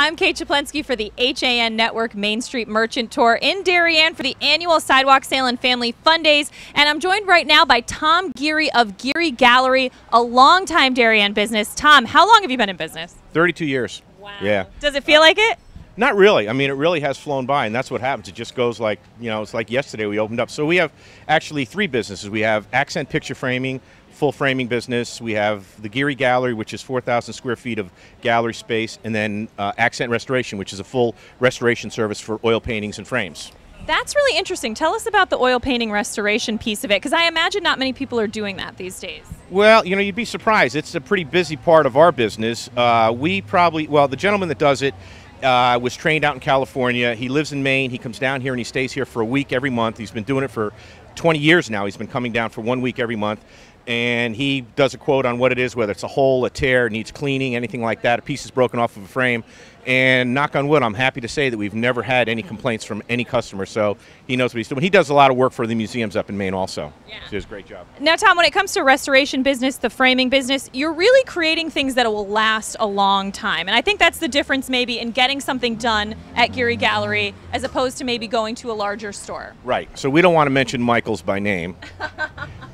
I'm Kate Chaplensky for the HAN Network Main Street Merchant Tour in Darien for the annual Sidewalk Sale and Family Fun Days. And I'm joined right now by Tom Geary of Geary Gallery, a longtime Darien business. Tom, how long have you been in business? 32 years. Wow. Yeah. Does it feel like it? Not really. I mean, it really has flown by, and that's what happens. It just goes like, it's like yesterday we opened up. So we have actually three businesses. We have Accent Picture Framing, full framing business. We have the Geary Gallery, which is 4,000 square feet of gallery space, and then Accent Restoration, which is a full restoration service for oil paintings and frames. That's really interesting. Tell us about the oil painting restoration piece of it, because I imagine not many people are doing that these days. Well, you'd be surprised. It's a pretty busy part of our business. The gentleman that does it was trained out in California. He lives in Maine. He comes down here and he stays here for a week every month. He's been doing it for 20 years now. He's been coming down for 1 week every month. And he does a quote on what it is, whether it's a hole, a tear, needs cleaning, anything like that. A piece is broken off of a frame. And knock on wood, I'm happy to say that we've never had any complaints from any customer. So he knows what he's doing. He does a lot of work for the museums up in Maine also. Yeah. So he does a great job. Now, Tom, when it comes to restoration business, the framing business, you're really creating things that will last a long time. And I think that's the difference maybe in getting something done at Geary Gallery as opposed to maybe going to a larger store. Right. So we don't want to mention Michael's by name.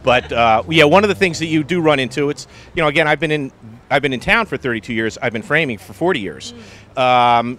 But yeah, one of the things that you do run into, it's, again, I've been in town for 32 years. I've been framing for 40 years.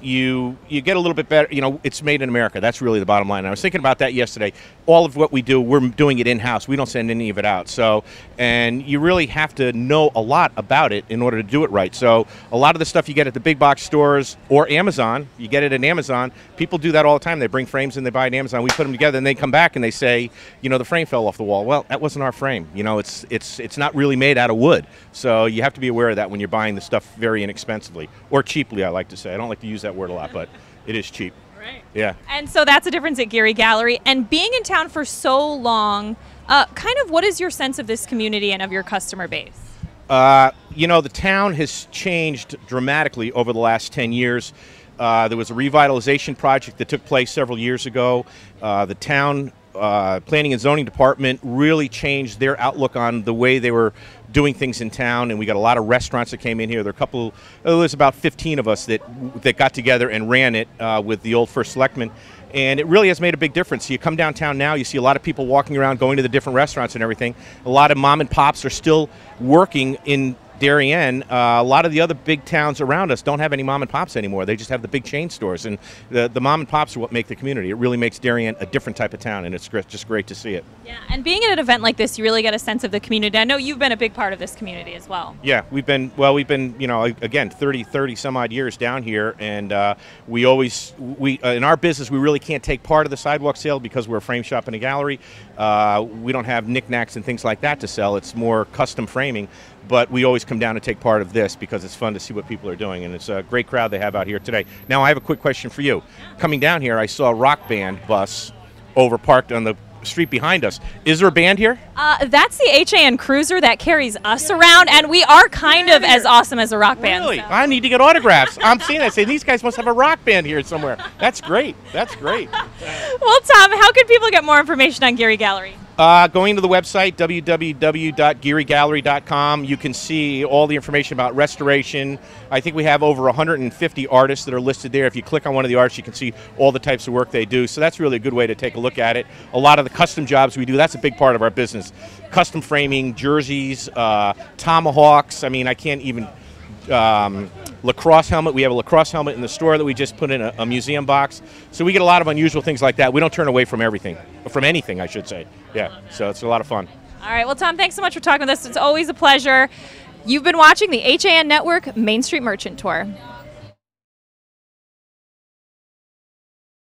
You get a little bit better. It's made in America. That's really the bottom line. And I was thinking about that yesterday. All of what we do, we're doing it in-house. We don't send any of it out. So, and you really have to know a lot about it in order to do it right. So a lot of the stuff you get at the big box stores or Amazon, you get it at Amazon. People do that all the time. They bring frames and they buy it at Amazon. We put them together and they come back and they say, the frame fell off the wall. Well, that wasn't our frame. It's not really made out of wood. So you have to be aware of that when you're buying the stuff very inexpensively, or cheaply, I like to say. I don't like to use that word a lot, but it is cheap. Right. Yeah. And so that's a difference at Geary Gallery. And being in town for so long, kind of what is your sense of this community and of your customer base? The town has changed dramatically over the last 10 years. There was a revitalization project that took place several years ago. The town Planning and Zoning Department really changed their outlook on the way they were doing things in town, and we got a lot of restaurants that came in here. There was about 15 of us that got together and ran it with the old first selectman, and it really has made a big difference. You come downtown now, you see a lot of people walking around, going to the different restaurants and everything. A lot of mom and pops are still working in Darien. A lot of the other big towns around us don't have any mom and pops anymore. They just have the big chain stores, and the mom and pops are what make the community. It really makes Darien a different type of town, and it's just great to see it. Yeah, and being at an event like this, you really get a sense of the community. I know you've been a big part of this community as well. Yeah, we've been again, 30 some odd years down here, and in our business, we really can't take part of the sidewalk sale because we're a frame shop and a gallery. We don't have knickknacks and things like that to sell. It's more custom framing. But we always come down to take part of this because it's fun to see what people are doing, and it's a great crowd they have out here today. Now, I have a quick question for you. Coming down here, I saw a rock band bus parked on the street behind us. Is there a band here? That's the HAN Cruiser that carries us around, and we are kind of as awesome as a rock band. Really? So. I need to get autographs. I'm seeing that. Saying these guys must have a rock band here somewhere. That's great. That's great. Well, Tom, how can people get more information on Geary Gallery? Going to the website, www.gearygallery.com, you can see all the information about restoration. I think we have over 150 artists that are listed there. If you click on one of the artists, you can see all the types of work they do. So that's really a good way to take a look at it. A lot of the custom jobs we do, that's a big part of our business. Custom framing, jerseys, tomahawks. I mean, I can't even... lacrosse helmet. We have a lacrosse helmet in the store that we just put in a museum box. So we get a lot of unusual things like that. We don't turn away from everything, from anything, I should say. Yeah, so it's a lot of fun. All right, well, Tom, thanks so much for talking with us. It's always a pleasure. You've been watching the HAN Network Main Street Merchant Tour.